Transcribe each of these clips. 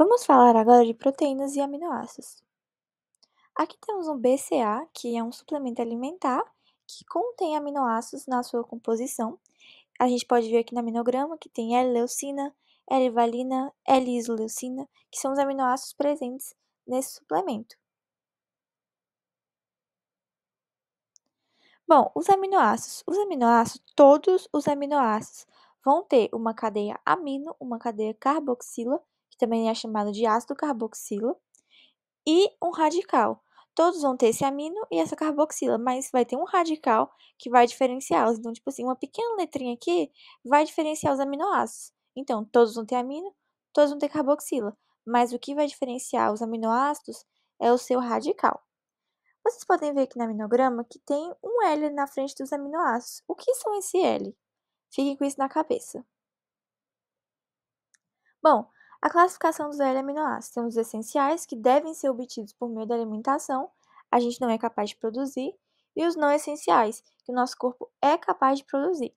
Vamos falar agora de proteínas e aminoácidos. Aqui temos um BCA, que é um suplemento alimentar que contém aminoácidos na sua composição. A gente pode ver aqui no aminograma que tem L-leucina, L-valina, L-isoleucina, que são os aminoácidos presentes nesse suplemento. Bom, todos os aminoácidos vão ter uma cadeia amino, uma cadeia carboxila, que também é chamada de ácido carboxila, e um radical. Todos vão ter esse amino e essa carboxila, mas vai ter um radical que vai diferenciá-los. Então, tipo assim, uma pequena letrinha aqui vai diferenciar os aminoácidos. Então, todos vão ter amino, todos vão ter carboxila, mas o que vai diferenciar os aminoácidos é o seu radical. Vocês podem ver aqui no aminograma que tem um L na frente dos aminoácidos. O que são esse L? Fiquem com isso na cabeça. Bom, a classificação dos L-aminoácidos são os essenciais, que devem ser obtidos por meio da alimentação, a gente não é capaz de produzir, e os não essenciais, que o nosso corpo é capaz de produzir.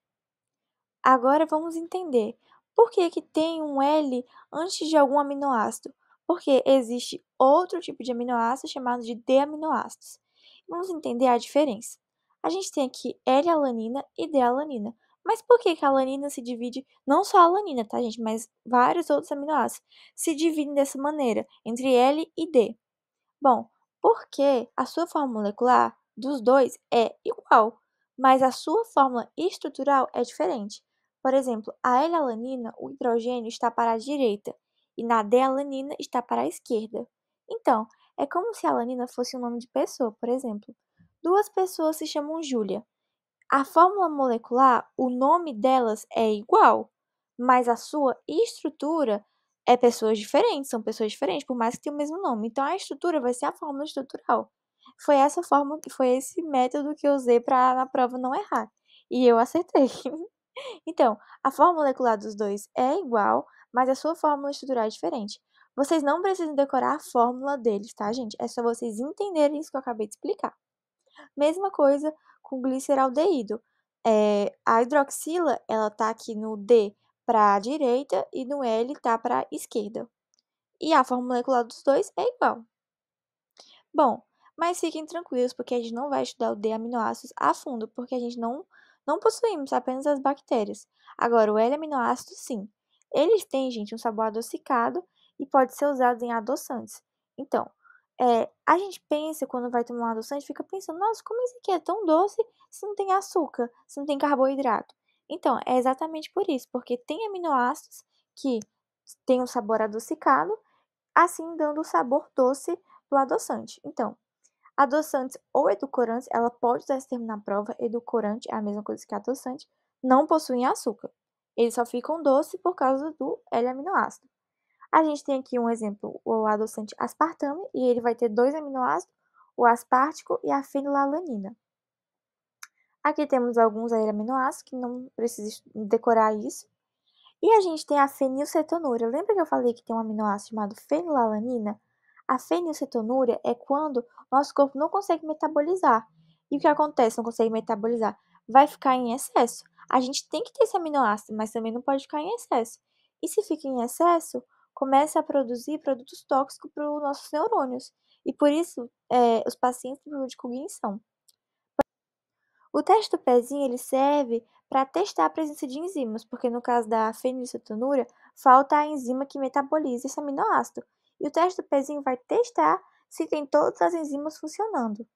Agora vamos entender por que tem um L antes de algum aminoácido, porque existe outro tipo de aminoácido chamado de D-aminoácidos. Vamos entender a diferença. A gente tem aqui L-alanina e D-alanina. Mas por que a alanina se divide, não só a alanina, tá, gente, mas vários outros aminoácidos se dividem dessa maneira, entre L e D? Bom, porque a sua fórmula molecular dos dois é igual, mas a sua fórmula estrutural é diferente. Por exemplo, a L-alanina, o hidrogênio está para a direita e na D-alanina está para a esquerda. Então, é como se a alanina fosse um nome de pessoa, por exemplo. Duas pessoas se chamam Júlia. A fórmula molecular, o nome delas é igual, mas a sua estrutura é pessoas diferentes, são pessoas diferentes, por mais que tenham o mesmo nome. Então a estrutura vai ser a fórmula estrutural. Foi essa forma, foi esse método que eu usei para na prova não errar. E eu acertei. Então, a fórmula molecular dos dois é igual, mas a sua fórmula estrutural é diferente. Vocês não precisam decorar a fórmula deles, tá, gente? É só vocês entenderem isso que eu acabei de explicar. Mesma coisa com gliceraldeído. A hidroxila, ela tá aqui no D para a direita e no L tá para a esquerda. E a fórmula molecular dos dois é igual. Bom, mas fiquem tranquilos, porque a gente não vai estudar o D-aminoácidos a fundo, porque a gente não possuímos apenas as bactérias. Agora, o L-aminoácido, sim. Eles têm, gente, um sabor adocicado e pode ser usado em adoçantes. Então, a gente pensa, quando vai tomar um adoçante, fica pensando, nossa, como isso aqui é tão doce se não tem açúcar, se não tem carboidrato? Então, é exatamente por isso, porque tem aminoácidos que têm um sabor adocicado, assim dando o sabor doce do adoçante. Então, adoçantes ou edulcorantes, ela pode usar esse termo na prova, edulcorante é a mesma coisa que adoçante, não possuem açúcar. Eles só ficam doces por causa do L-aminoácido. A gente tem aqui um exemplo, o adoçante aspartame, e ele vai ter dois aminoácidos, o aspartico e a fenilalanina. Aqui temos alguns aminoácidos que não precisa decorar isso. E a gente tem a fenilcetonúria. Lembra que eu falei que tem um aminoácido chamado fenilalanina? A fenilcetonúria é quando nosso corpo não consegue metabolizar. E o que acontece? Não consegue metabolizar? Vai ficar em excesso. A gente tem que ter esse aminoácido, mas também não pode ficar em excesso. E se fica em excesso, começa a produzir produtos tóxicos para os nossos neurônios. E por isso, os pacientes de cognição. O teste do pezinho ele serve para testar a presença de enzimas, porque no caso da fenilcetonúria, falta a enzima que metaboliza esse aminoácido. E o teste do pezinho vai testar se tem todas as enzimas funcionando.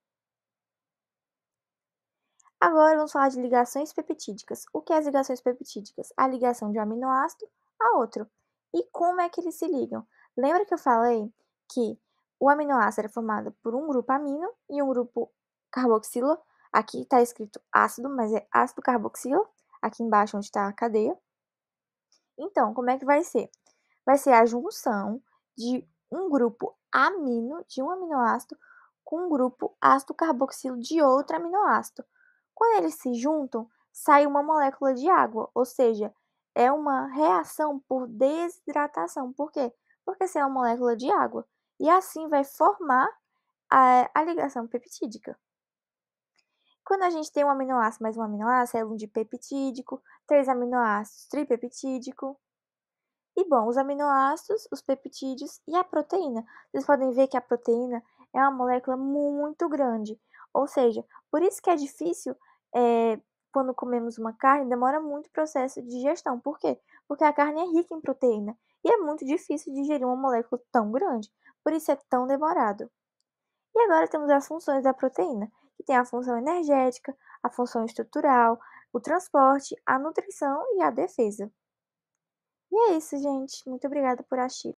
Agora vamos falar de ligações peptídicas. O que é as ligações peptídicas? A ligação de um aminoácido a outro. E como é que eles se ligam? Lembra que eu falei que o aminoácido era formado por um grupo amino e um grupo carboxila? Aqui está escrito ácido, mas é ácido carboxila, aqui embaixo onde está a cadeia. Então, como é que vai ser? Vai ser a junção de um grupo amino, de um aminoácido, com um grupo ácido carboxilo de outro aminoácido. Quando eles se juntam, sai uma molécula de água, ou seja, é uma reação por desidratação. Por quê? Porque sai uma molécula de água. E assim vai formar a ligação peptídica. Quando a gente tem um aminoácido mais um aminoácido, é um dipeptídico, três aminoácidos, tripeptídico. E bom, os aminoácidos, os peptídeos e a proteína. Vocês podem ver que a proteína é uma molécula muito grande, ou seja, por isso que é difícil, quando comemos uma carne, demora muito o processo de digestão. Por quê? Porque a carne é rica em proteína e é muito difícil digerir uma molécula tão grande, por isso é tão demorado. E agora temos as funções da proteína, que tem a função energética, a função estrutural, o transporte, a nutrição e a defesa. E é isso, gente. Muito obrigada por assistir.